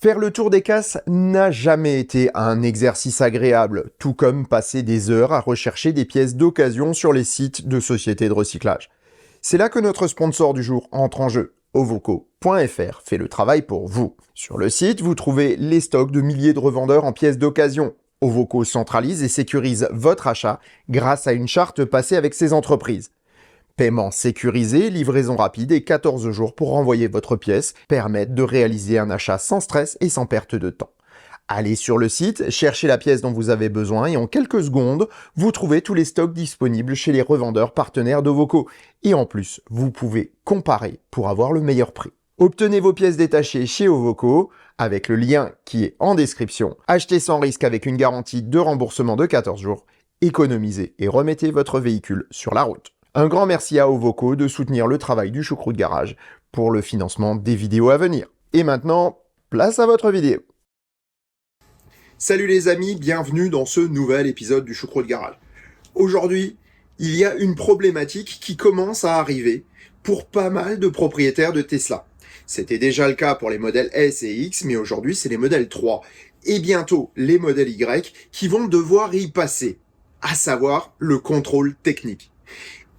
Faire le tour des casses n'a jamais été un exercice agréable, tout comme passer des heures à rechercher des pièces d'occasion sur les sites de sociétés de recyclage. C'est là que notre sponsor du jour entre en jeu. Ovoco.fr fait le travail pour vous. Sur le site, vous trouvez les stocks de milliers de revendeurs en pièces d'occasion. Ovoco centralise et sécurise votre achat grâce à une charte passée avec ces entreprises. Paiement sécurisé, livraison rapide et 14 jours pour renvoyer votre pièce permettent de réaliser un achat sans stress et sans perte de temps. Allez sur le site, cherchez la pièce dont vous avez besoin et en quelques secondes, vous trouvez tous les stocks disponibles chez les revendeurs partenaires d'Ovoco. Et en plus, vous pouvez comparer pour avoir le meilleur prix. Obtenez vos pièces détachées chez Ovoco avec le lien qui est en description. Achetez sans risque avec une garantie de remboursement de 14 jours. Économisez et remettez votre véhicule sur la route. Un grand merci à Ovoco de soutenir le travail du Choucroute Garage pour le financement des vidéos à venir. Et maintenant, place à votre vidéo. Salut les amis, bienvenue dans ce nouvel épisode du Choucroute Garage. Aujourd'hui, il y a une problématique qui commence à arriver pour pas mal de propriétaires de Tesla. C'était déjà le cas pour les modèles S et X, mais aujourd'hui c'est les modèles 3 et bientôt les modèles Y qui vont devoir y passer, à savoir le contrôle technique.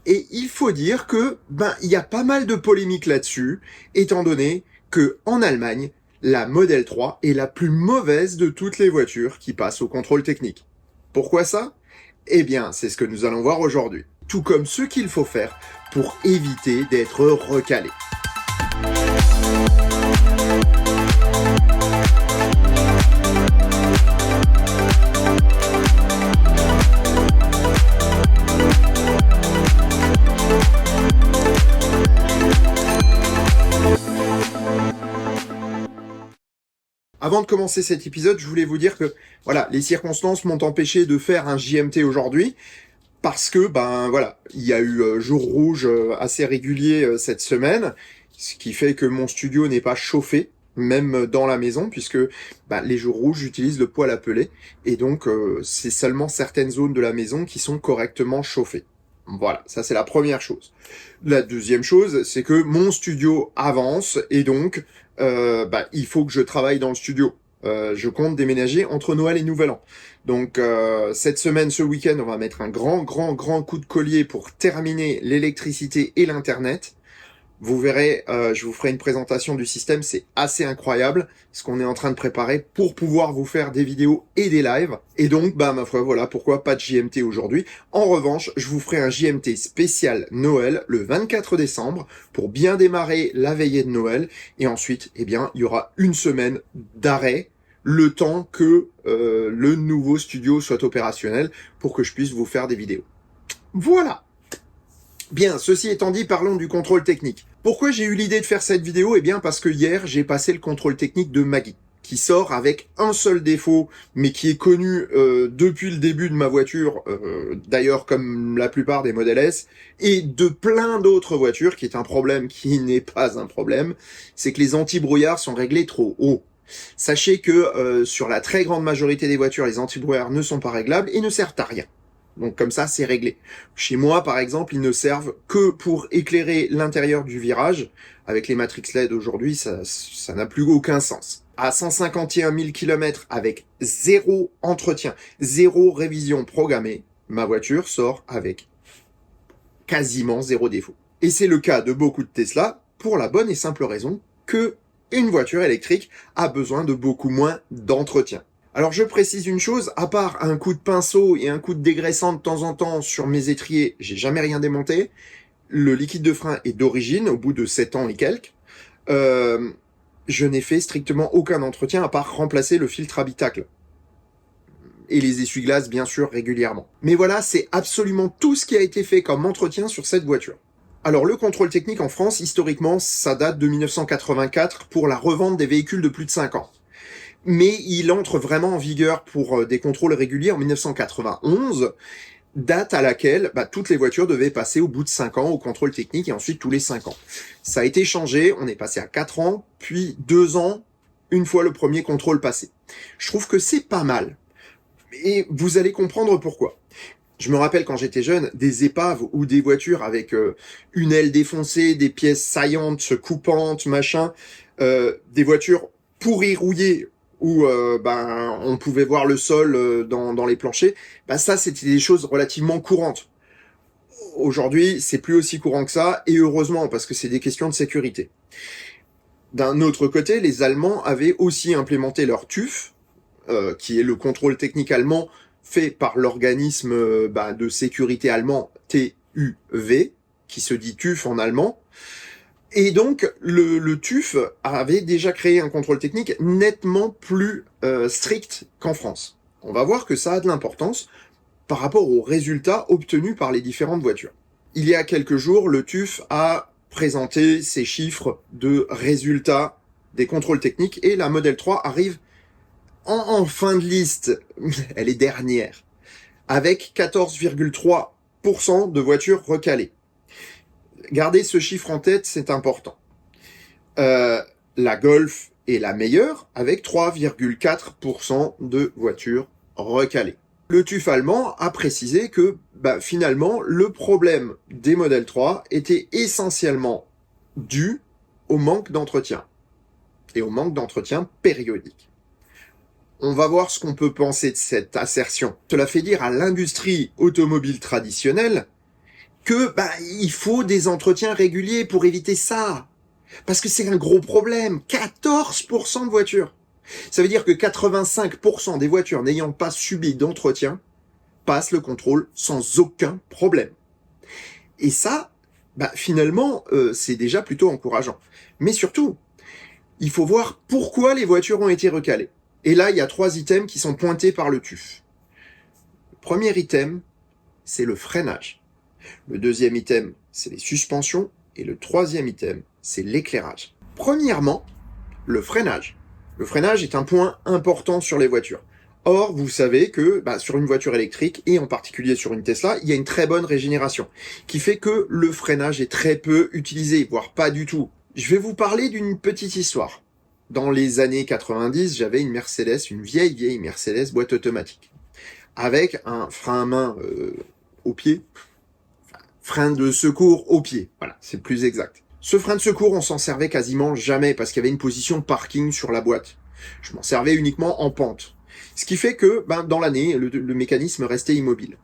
Et il faut dire que, il y a pas mal de polémiques là-dessus, étant donné que, en Allemagne, la Model 3 est la plus mauvaise de toutes les voitures qui passent au contrôle technique. Pourquoi ça? Eh bien, c'est ce que nous allons voir aujourd'hui. Tout comme ce qu'il faut faire pour éviter d'être recalé. Avant de commencer cet épisode, je voulais vous dire que les circonstances m'ont empêché de faire un JMT aujourd'hui parce que il y a eu jour rouge assez régulier cette semaine, ce qui fait que mon studio n'est pas chauffé même dans la maison puisque les jours rouges j'utilise le poêle à peler et donc c'est seulement certaines zones de la maison qui sont correctement chauffées. Voilà, ça c'est la première chose. La deuxième chose, c'est que mon studio avance et donc il faut que je travaille dans le studio. Je compte déménager entre Noël et Nouvel An. Donc cette semaine, ce week-end, on va mettre un grand coup de collier pour terminer l'électricité et l'internet. Vous verrez, je vous ferai une présentation du système, c'est assez incroyable ce qu'on est en train de préparer pour pouvoir vous faire des vidéos et des lives. Et donc, ma foi, voilà pourquoi pas de JMT aujourd'hui. En revanche, je vous ferai un JMT spécial Noël le 24 décembre pour bien démarrer la veillée de Noël. Et ensuite, il y aura une semaine d'arrêt, le temps que le nouveau studio soit opérationnel pour que je puisse vous faire des vidéos. Voilà. Bien, ceci étant dit, parlons du contrôle technique. Pourquoi j'ai eu l'idée de faire cette vidéo? Eh bien parce que hier, j'ai passé le contrôle technique de Maggie, qui sort avec un seul défaut, mais qui est connu depuis le début de ma voiture, d'ailleurs comme la plupart des modèles S, et de plein d'autres voitures, qui est un problème qui n'est pas un problème, c'est que les anti-brouillards sont réglés trop haut. Sachez que sur la très grande majorité des voitures, les anti-brouillards ne sont pas réglables et ne servent à rien. Donc comme ça, c'est réglé. Chez moi, par exemple, ils ne servent que pour éclairer l'intérieur du virage. Avec les Matrix LED aujourd'hui, ça n'a plus aucun sens. À 151 000 km avec zéro entretien, zéro révision programmée, ma voiture sort avec quasiment zéro défaut. Et c'est le cas de beaucoup de Tesla pour la bonne et simple raison que une voiture électrique a besoin de beaucoup moins d'entretien. Alors je précise une chose, à part un coup de pinceau et un coup de dégraissant de temps en temps sur mes étriers, j'ai jamais rien démonté. Le liquide de frein est d'origine, au bout de 7 ans et quelques. Je n'ai fait strictement aucun entretien à part remplacer le filtre habitacle. Et les essuie-glaces bien sûr régulièrement. Mais voilà, c'est absolument tout ce qui a été fait comme entretien sur cette voiture. Alors le contrôle technique en France, historiquement, ça date de 1984 pour la revente des véhicules de plus de 5 ans. Mais il entre vraiment en vigueur pour des contrôles réguliers en 1991, date à laquelle toutes les voitures devaient passer au bout de 5 ans au contrôle technique et ensuite tous les 5 ans. Ça a été changé, on est passé à 4 ans, puis 2 ans, une fois le premier contrôle passé. Je trouve que c'est pas mal. Et vous allez comprendre pourquoi. Je me rappelle quand j'étais jeune, des épaves ou des voitures avec une aile défoncée, des pièces saillantes, coupantes, machin, des voitures pourri rouillé où on pouvait voir le sol dans les planchers, ça c'était des choses relativement courantes. Aujourd'hui, c'est plus aussi courant que ça, et heureusement, parce que c'est des questions de sécurité. D'un autre côté, les Allemands avaient aussi implémenté leur TÜV, qui est le contrôle technique allemand fait par l'organisme de sécurité allemand TÜV, qui se dit TÜV en allemand. Et donc, le TÜV avait déjà créé un contrôle technique nettement plus strict qu'en France. On va voir que ça a de l'importance par rapport aux résultats obtenus par les différentes voitures. Il y a quelques jours, le TÜV a présenté ses chiffres de résultats des contrôles techniques et la Model 3 arrive en fin de liste, elle est dernière, avec 14,3% de voitures recalées. Gardez ce chiffre en tête, c'est important. La Golf est la meilleure, avec 3,4% de voitures recalées. Le TÜV allemand a précisé que finalement, le problème des Model 3 était essentiellement dû au manque d'entretien, et au manque d'entretien périodique. On va voir ce qu'on peut penser de cette assertion. Cela fait dire à l'industrie automobile traditionnelle que il faut des entretiens réguliers pour éviter ça. Parce que c'est un gros problème. 14% de voitures. Ça veut dire que 85% des voitures n'ayant pas subi d'entretien passent le contrôle sans aucun problème. Et ça, finalement, c'est déjà plutôt encourageant. Mais surtout, il faut voir pourquoi les voitures ont été recalées. Et là, il y a 3 items qui sont pointés par le TÜV. Le premier item, c'est le freinage. Le deuxième item, c'est les suspensions. Et le troisième item, c'est l'éclairage. Premièrement, le freinage. Le freinage est un point important sur les voitures. Or, vous savez que sur une voiture électrique, et en particulier sur une Tesla, il y a une très bonne régénération, qui fait que le freinage est très peu utilisé, voire pas du tout. Je vais vous parler d'une petite histoire. Dans les années 90, j'avais une Mercedes, une vieille Mercedes boîte automatique, avec un frein à main au pied, frein de secours au pied, voilà, c'est plus exact. Ce frein de secours, on s'en servait quasiment jamais parce qu'il y avait une position parking sur la boîte. Je m'en servais uniquement en pente. Ce qui fait que, dans l'année, le mécanisme restait immobile.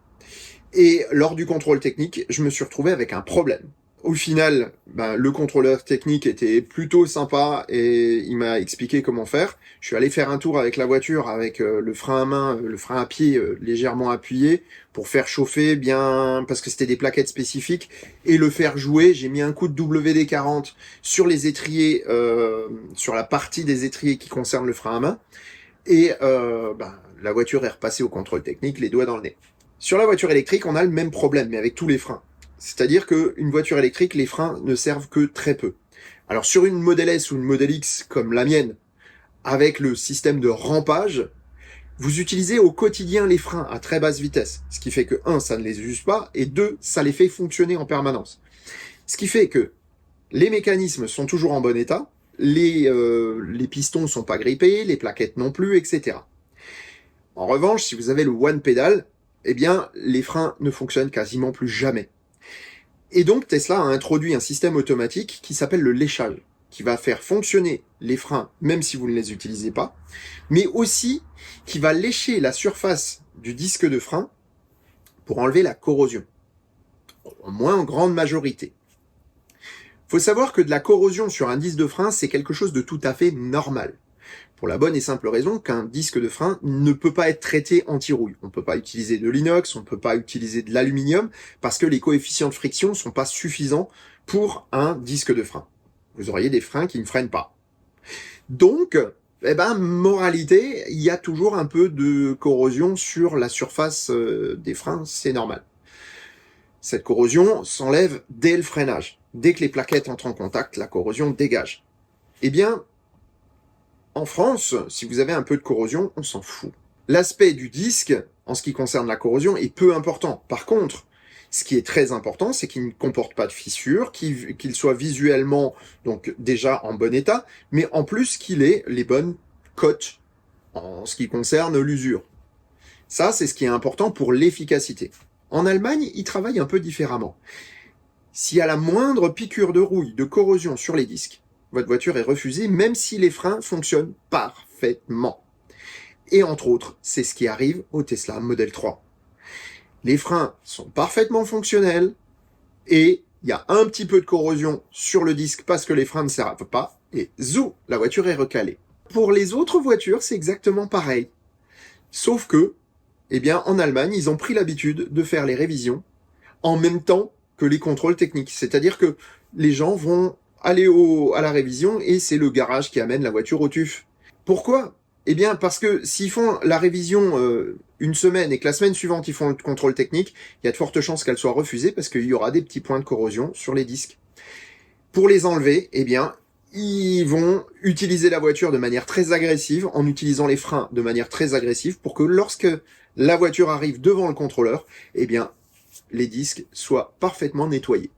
Et lors du contrôle technique, je me suis retrouvé avec un problème. Au final, le contrôleur technique était plutôt sympa et il m'a expliqué comment faire. Je suis allé faire un tour avec la voiture avec le frein à main, le frein à pied légèrement appuyé pour faire chauffer bien, parce que c'était des plaquettes spécifiques, et le faire jouer. J'ai mis un coup de WD-40 sur les étriers, sur la partie des étriers qui concerne le frein à main, et la voiture est repassée au contrôle technique, les doigts dans le nez. Sur la voiture électrique, on a le même problème, mais avec tous les freins. C'est-à-dire qu'une voiture électrique, les freins ne servent que très peu. Alors sur une Model S ou une Model X comme la mienne, avec le système de rampage, vous utilisez au quotidien les freins à très basse vitesse. Ce qui fait que 1, ça ne les use pas, et 2, ça les fait fonctionner en permanence. Ce qui fait que les mécanismes sont toujours en bon état, les pistons sont pas grippés, les plaquettes non plus, etc. En revanche, si vous avez le one pedal, les freins ne fonctionnent quasiment plus jamais. Et donc Tesla a introduit un système automatique qui s'appelle le léchage, qui va faire fonctionner les freins même si vous ne les utilisez pas, mais aussi qui va lécher la surface du disque de frein pour enlever la corrosion, au moins en grande majorité. Faut savoir que de la corrosion sur un disque de frein, c'est quelque chose de tout à fait normal. Pour la bonne et simple raison qu'un disque de frein ne peut pas être traité anti-rouille. On ne peut pas utiliser de l'inox, on ne peut pas utiliser de l'aluminium, parce que les coefficients de friction ne sont pas suffisants pour un disque de frein. Vous auriez des freins qui ne freinent pas. Donc, moralité, il y a toujours un peu de corrosion sur la surface des freins, c'est normal. Cette corrosion s'enlève dès le freinage. Dès que les plaquettes entrent en contact, la corrosion dégage. En France, si vous avez un peu de corrosion, on s'en fout. L'aspect du disque, en ce qui concerne la corrosion, est peu important. Par contre, ce qui est très important, c'est qu'il ne comporte pas de fissures, qu'il soit visuellement donc déjà en bon état, mais en plus qu'il ait les bonnes cotes en ce qui concerne l'usure. Ça, c'est ce qui est important pour l'efficacité. En Allemagne, ils travaillent un peu différemment. S'il y a la moindre piqûre de rouille, de corrosion sur les disques, votre voiture est refusée, même si les freins fonctionnent parfaitement. Et entre autres, c'est ce qui arrive au Tesla Model 3. Les freins sont parfaitement fonctionnels et il y a un petit peu de corrosion sur le disque parce que les freins ne servent pas et zou, la voiture est recalée. Pour les autres voitures, c'est exactement pareil. Sauf que, eh bien, en Allemagne, ils ont pris l'habitude de faire les révisions en même temps que les contrôles techniques. C'est-à-dire que les gens vont aller à la révision et c'est le garage qui amène la voiture au TÜV. Pourquoi ? Eh bien, parce que s'ils font la révision une semaine et que la semaine suivante ils font le contrôle technique, il y a de fortes chances qu'elle soit refusée parce qu'il y aura des petits points de corrosion sur les disques. Pour les enlever, eh bien, ils vont utiliser la voiture de manière très agressive, en utilisant les freins de manière très agressive, pour que lorsque la voiture arrive devant le contrôleur, eh bien, les disques soient parfaitement nettoyés.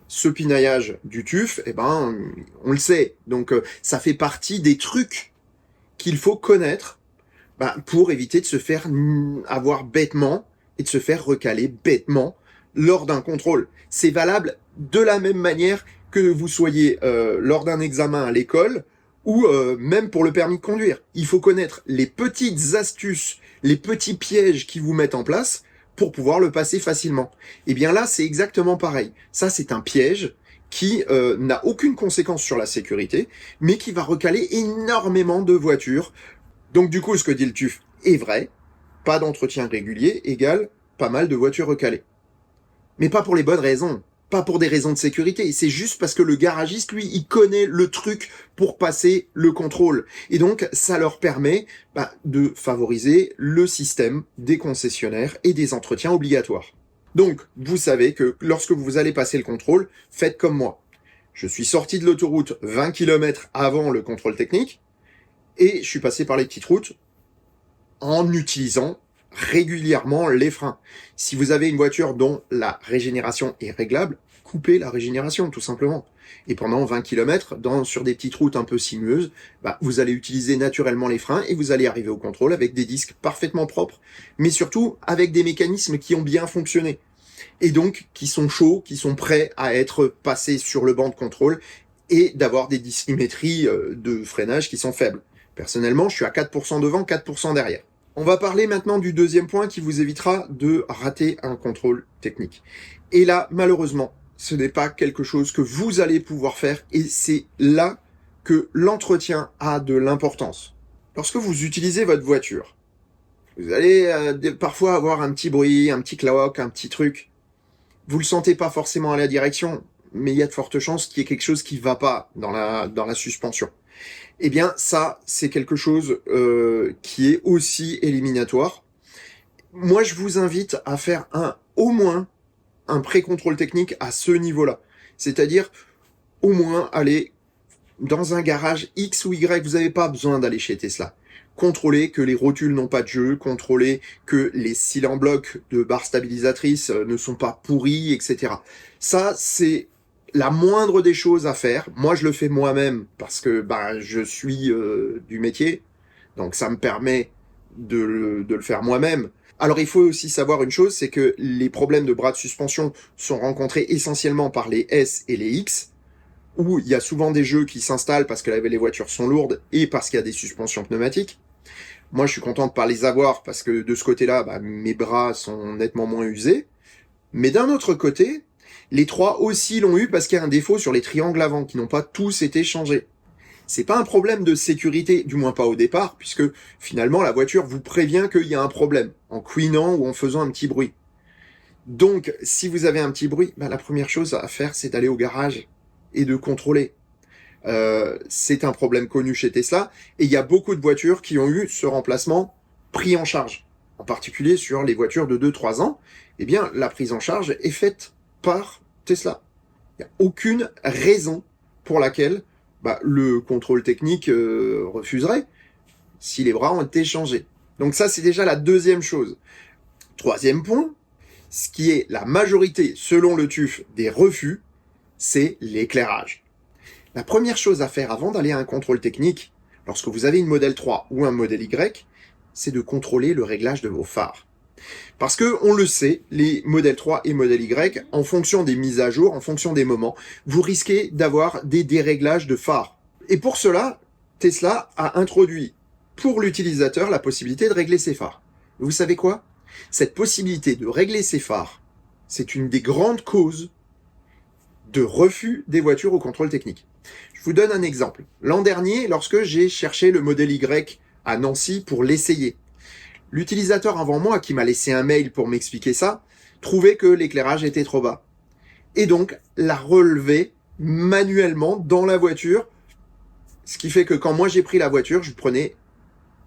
Ce pinaillage du TÜV, eh ben, on le sait. Donc, ça fait partie des trucs qu'il faut connaître pour éviter de se faire avoir bêtement et de se faire recaler bêtement lors d'un contrôle. C'est valable de la même manière que vous soyez lors d'un examen à l'école ou même pour le permis de conduire. Il faut connaître les petites astuces, les petits pièges qui vous mettent en place pour pouvoir le passer facilement. Et bien là, c'est exactement pareil. Ça, c'est un piège qui n'a aucune conséquence sur la sécurité, mais qui va recaler énormément de voitures. Donc du coup, ce que dit le TÜV est vrai. Pas d'entretien régulier égale pas mal de voitures recalées. Mais pas pour les bonnes raisons. Pas pour des raisons de sécurité. C'est juste parce que le garagiste, lui, il connaît le truc pour passer le contrôle. Et donc, ça leur permet de favoriser le système des concessionnaires et des entretiens obligatoires. Donc, vous savez que lorsque vous allez passer le contrôle, faites comme moi. Je suis sorti de l'autoroute 20 km avant le contrôle technique et je suis passé par les petites routes en utilisant régulièrement les freins. Si vous avez une voiture dont la régénération est réglable, coupez la régénération tout simplement. Et pendant 20 km, sur des petites routes un peu sinueuses, vous allez utiliser naturellement les freins et vous allez arriver au contrôle avec des disques parfaitement propres, mais surtout avec des mécanismes qui ont bien fonctionné. Et donc qui sont chauds, qui sont prêts à être passés sur le banc de contrôle et d'avoir des dissymétries de freinage qui sont faibles. Personnellement, je suis à 4% devant, 4% derrière. On va parler maintenant du deuxième point qui vous évitera de rater un contrôle technique. Et là, malheureusement, ce n'est pas quelque chose que vous allez pouvoir faire et c'est là que l'entretien a de l'importance. Lorsque vous utilisez votre voiture, vous allez parfois avoir un petit bruit, un petit claoc, un petit truc. Vous le sentez pas forcément à la direction, mais il y a de fortes chances qu'il y ait quelque chose qui va pas dans la suspension. Eh bien, ça, c'est quelque chose qui est aussi éliminatoire. Moi, je vous invite à faire au moins un pré-contrôle technique à ce niveau-là. C'est-à-dire, au moins, aller dans un garage X ou Y. Vous n'avez pas besoin d'aller chez Tesla. Contrôler que les rotules n'ont pas de jeu, contrôler que les cils en bloc de barres stabilisatrices ne sont pas pourris, etc. Ça, c'est la moindre des choses à faire. Moi, je le fais moi-même parce que je suis du métier, donc ça me permet de le faire moi-même. Alors, il faut aussi savoir une chose, c'est que les problèmes de bras de suspension sont rencontrés essentiellement par les S et les X, où il y a souvent des jeux qui s'installent parce que les voitures sont lourdes et parce qu'il y a des suspensions pneumatiques. Moi, je suis content de pas les avoir parce que de ce côté-là, mes bras sont nettement moins usés. Mais d'un autre côté, les trois aussi l'ont eu parce qu'il y a un défaut sur les triangles avant qui n'ont pas tous été changés. C'est pas un problème de sécurité, du moins pas au départ, puisque finalement la voiture vous prévient qu'il y a un problème en couinant ou en faisant un petit bruit. Donc, si vous avez un petit bruit, la première chose à faire, c'est d'aller au garage et de contrôler. C'est un problème connu chez Tesla et il y a beaucoup de voitures qui ont eu ce remplacement pris en charge. En particulier sur les voitures de 2-3 ans, eh bien la prise en charge est faite par Tesla. Il n'y a aucune raison pour laquelle le contrôle technique refuserait si les bras ont été changés. Donc ça, c'est déjà la deuxième chose. Troisième point, ce qui est la majorité, selon le TÜV, des refus, c'est l'éclairage. La première chose à faire avant d'aller à un contrôle technique, lorsque vous avez une modèle 3 ou un modèle Y, c'est de contrôler le réglage de vos phares. Parce que, on le sait, les modèles 3 et modèle Y, en fonction des mises à jour, en fonction des moments, vous risquez d'avoir des déréglages de phare. Et pour cela, Tesla a introduit pour l'utilisateur la possibilité de régler ses phares. Vous savez quoi? Cette possibilité de régler ses phares, c'est une des grandes causes de refus des voitures au contrôle technique. Je vous donne un exemple. L'an dernier, lorsque j'ai cherché le modèle Y à Nancy pour l'essayer, l'utilisateur avant moi, qui m'a laissé un mail pour m'expliquer ça, trouvait que l'éclairage était trop bas. Et donc, l'a relevé manuellement dans la voiture, ce qui fait que quand moi j'ai pris la voiture, je prenais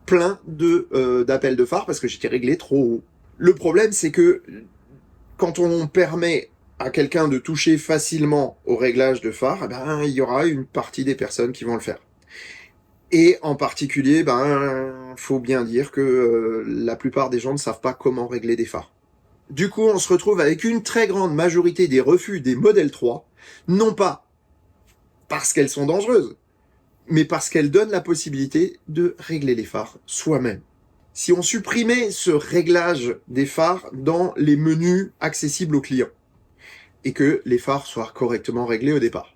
plein d'appels de phare parce que j'étais réglé trop haut. Le problème, c'est que quand on permet à quelqu'un de toucher facilement au réglage de phare, il y aura une partie des personnes qui vont le faire. Et en particulier, faut bien dire que la plupart des gens ne savent pas comment régler des phares. Du coup, on se retrouve avec une très grande majorité des refus des modèles 3, non pas parce qu'elles sont dangereuses, mais parce qu'elles donnent la possibilité de régler les phares soi-même. Si on supprimait ce réglage des phares dans les menus accessibles aux clients, et que les phares soient correctement réglés au départ,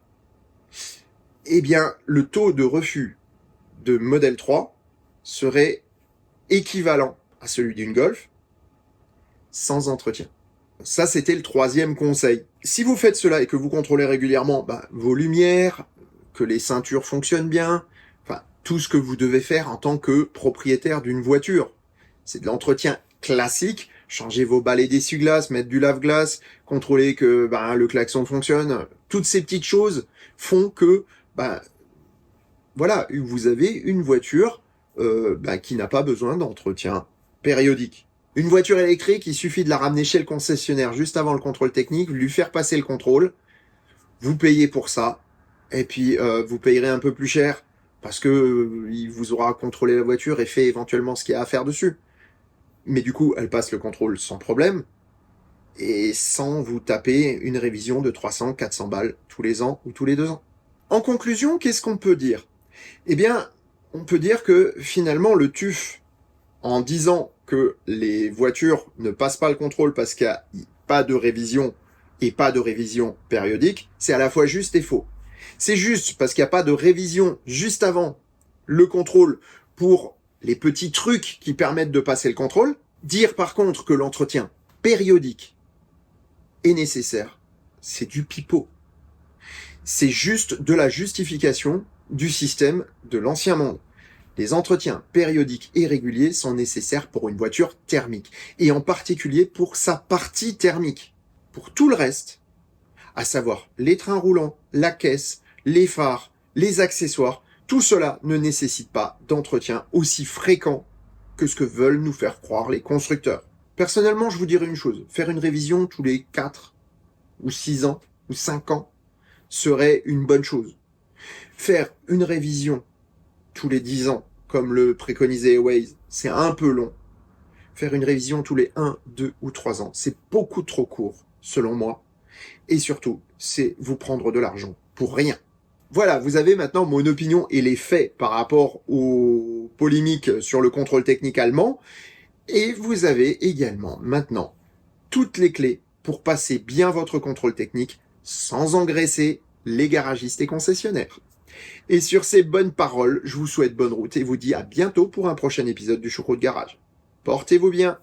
eh bien, le taux de refus de modèle 3 serait équivalent à celui d'une Golf, sans entretien. Ça, c'était le 3e conseil. Si vous faites cela et que vous contrôlez régulièrement vos lumières, que les ceintures fonctionnent bien, tout ce que vous devez faire en tant que propriétaire d'une voiture. C'est de l'entretien classique, changer vos balais d'essuie-glace, mettre du lave-glace, contrôler que le klaxon fonctionne. Toutes ces petites choses font que vous avez une voiture qui n'a pas besoin d'entretien périodique. Une voiture électrique, il suffit de la ramener chez le concessionnaire juste avant le contrôle technique, lui faire passer le contrôle, vous payez pour ça, et puis vous payerez un peu plus cher parce que il vous aura contrôlé la voiture et fait éventuellement ce qu'il y a à faire dessus. Mais du coup, elle passe le contrôle sans problème et sans vous taper une révision de 300, 400 balles tous les ans ou tous les 2 ans. En conclusion, qu'est-ce qu'on peut dire? Eh bien, on peut dire que finalement, le TÜV, en disant que les voitures ne passent pas le contrôle parce qu'il n'y a pas de révision et pas de révision périodique, c'est à la fois juste et faux. C'est juste parce qu'il n'y a pas de révision juste avant le contrôle pour les petits trucs qui permettent de passer le contrôle. Dire par contre que l'entretien périodique est nécessaire, c'est du pipeau. C'est juste de la justification du système de l'ancien monde. Les entretiens périodiques et réguliers sont nécessaires pour une voiture thermique, et en particulier pour sa partie thermique. Pour tout le reste, à savoir les trains roulants, la caisse, les phares, les accessoires, tout cela ne nécessite pas d'entretien aussi fréquent que ce que veulent nous faire croire les constructeurs. Personnellement, je vous dirais une chose, faire une révision tous les 4 ou 6 ans ou 5 ans serait une bonne chose. Faire une révision tous les 10 ans, comme le préconisait Waze, c'est un peu long. Faire une révision tous les 1, 2 ou 3 ans, c'est beaucoup trop court, selon moi. Et surtout, c'est vous prendre de l'argent pour rien. Voilà, vous avez maintenant mon opinion et les faits par rapport aux polémiques sur le contrôle technique allemand. Et vous avez également maintenant toutes les clés pour passer bien votre contrôle technique sans engraisser les garagistes et concessionnaires. Et sur ces bonnes paroles, je vous souhaite bonne route et vous dis à bientôt pour un prochain épisode du Choucroute Garage. Portez-vous bien!